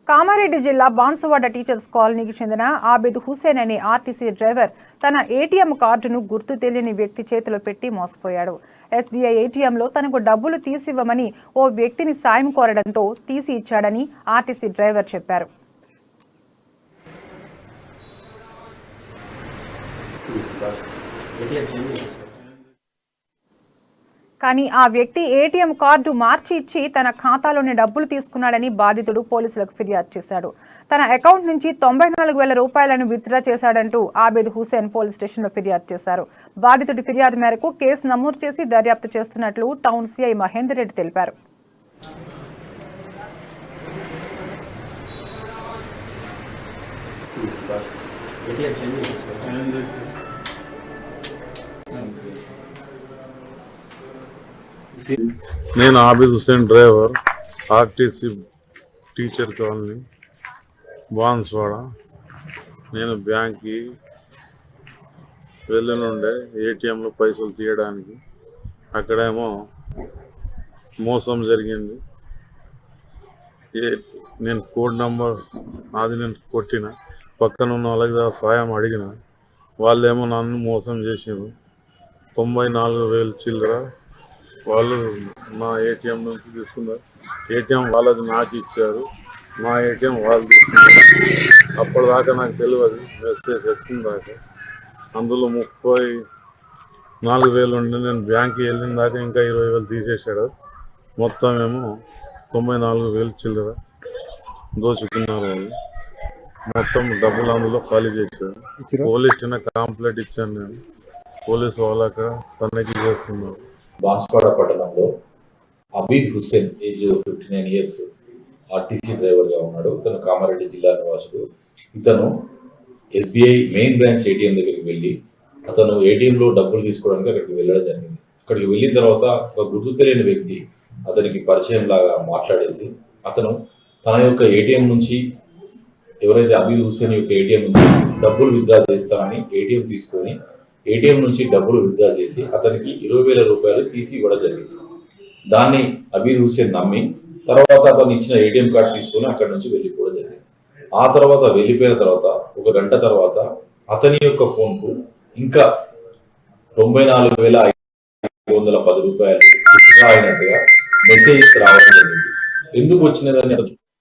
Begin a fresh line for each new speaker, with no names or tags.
కామారెడ్డి జిల్లా బాన్సువాడ టీచర్స్ కాలనీకి చెందిన ఆబిద్ హుసేన్ అనే ఆర్టీసీ డ్రైవర్ తన ఏటీఎం కార్డును గుర్తు తెలియని వ్యక్తి చేతిలో పెట్టి మోసపోయాడు. ఎస్బీఐ ఏటీఎంలో తనకు డబ్బులు తీసివ్వమని ఓ వ్యక్తిని సాయం కోరడంతో తీసి ఇచ్చాడని ఆర్టీసీ డ్రైవర్ చెప్పారు. కానీ ఆ వ్యక్తి ఏటీఎం కార్డు మార్చి ఇచ్చి తన ఖాతాలోని డబ్బులు తీసుకున్నాడని బాధితుడు పోలీసులకు ఫిర్యాదు చేశాడు. తన అకౌంట్ నుంచి 94,000 రూపాయలను విత్డ్రా చేశాడంటూ ఆబిద్ హుసేన్ పోలీస్ స్టేషన్లో ఫిర్యాదు చేశారు. బాధితుడి ఫిర్యాదు మేరకు కేసు నమోదు చేసి దర్యాప్తు చేస్తున్నట్లు టౌన్ సీఐ మహేందర్ రెడ్డి తెలిపారు.
నేను Abid Hussain driver, RTC teacher colony, Banswada. నేను బ్యాంక్కి వెళ్ళనుండే ఏటీఎంలో పైసలు తీయడానికి. అక్కడేమో మోసం జరిగింది. నేను కోడ్ నెంబర్ అది నేను కొట్టిన, పక్కన ఉన్న వాళ్ళకి సాయం అడిగిన, వాళ్ళేమో నన్ను మోసం చేసారు. 94,000 చిల్లర వాళ్ళు మా ఏటీఎం నుంచి తీసుకున్నారు. ఏటీఎం వాళ్ళది నాకు ఇచ్చారు, మా ఏటీఎం వాళ్ళు తీసుకున్నారు. అప్పటిదాకా నాకు తెలియదు, మెసేజ్ వచ్చిందాకా. అందులో 34,000 ఉండి నేను బ్యాంక్కి వెళ్ళిన దాకా ఇంకా 20,000 తీసేసాడు. మొత్తం ఏమో 94,000 చిల్లర దోచుకున్నారు వాళ్ళు. మొత్తం డబ్బులు అందులో ఖాళీ చేశారు. పోలీస్ చిన్న కంప్లైంట్ ఇచ్చాను. నేను పోలీసు వాళ్ళక తనిఖీ చేస్తున్నారు.
బాన్సువాడ పట్టణంలో Abid Hussain age 59 years RTC డ్రైవర్గా ఉన్నాడు. ఇతను కామారెడ్డి జిల్లా నివాసుడు. ఇతను ఎస్బీఐ మెయిన్ బ్రాంచ్ ఏటీఎం దగ్గరికి వెళ్ళి అతను ఏటీఎంలో డబ్బులు తీసుకోవడానికి అక్కడికి వెళ్ళడం జరిగింది. అక్కడికి వెళ్ళిన తర్వాత ఒక గుర్తు తెలియని వ్యక్తి అతనికి పరిచయం లాగా మాట్లాడేసి అతను తన యొక్క ఏటీఎం నుంచి ఎవరైతే అబీద్ హుసేన్ యొక్క ఏటీఎం నుంచి డబ్బులు విత్డ్రా చేస్తారని ఏటీఎం తీసుకొని ఏటీఎం నుంచి డబ్బులు విత్డ్రా చేసి అతనికి 20,000 రూపాయలు తీసి ఇవ్వడం జరిగింది. దాన్ని అబీద్ హుసేన్ నమ్మి తర్వాత అతను ఇచ్చిన ఏటీఎం కార్డు తీసుకొని అక్కడి నుంచి వెళ్ళిపోవడం జరిగింది. ఆ తర్వాత వెళ్ళిపోయిన తర్వాత 1 గంట తర్వాత అతని యొక్క ఫోన్కు ఇంకా 94,510 రూపాయలు విత్డ్రా అయినట్టుగా మెసేజ్ రావడం జరిగింది. ఎందుకు వచ్చినదని